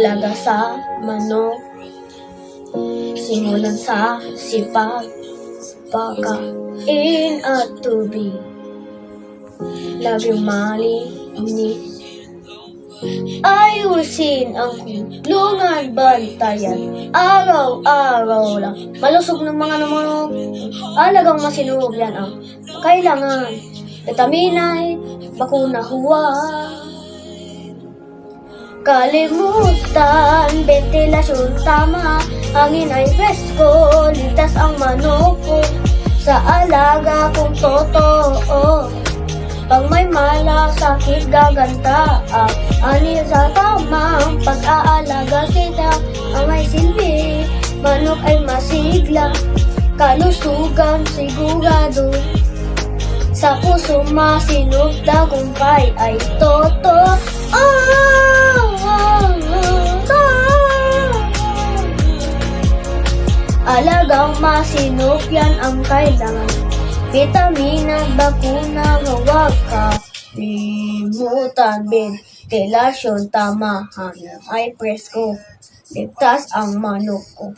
Alaga sa manok, simulan sa sipag, pagkain at tubig. Labyong malinis, ayusin ang kulungan, bantayan araw-araw lang. Malusog ng mga namanok, alagang masinuog yan ang kailangan. Vitaminay, bakuna huwag kalimutan, ventilasyon tama, hangin ay presko, ligtas ang manok ko sa alaga kong totoo. Pag may malasakit gaganda, ani sa tamang pag-aalaga sila ang may silbi. Manok ay masigla, kalusugan sigurado, sa puso masinog, tagumpay ay totoo. Alagang masinog, yan ang kailangan. Vitamina, bakuna, huwag kalimutan. Ventilasyon tama, hangin ay presko, ligtas ang manok ko.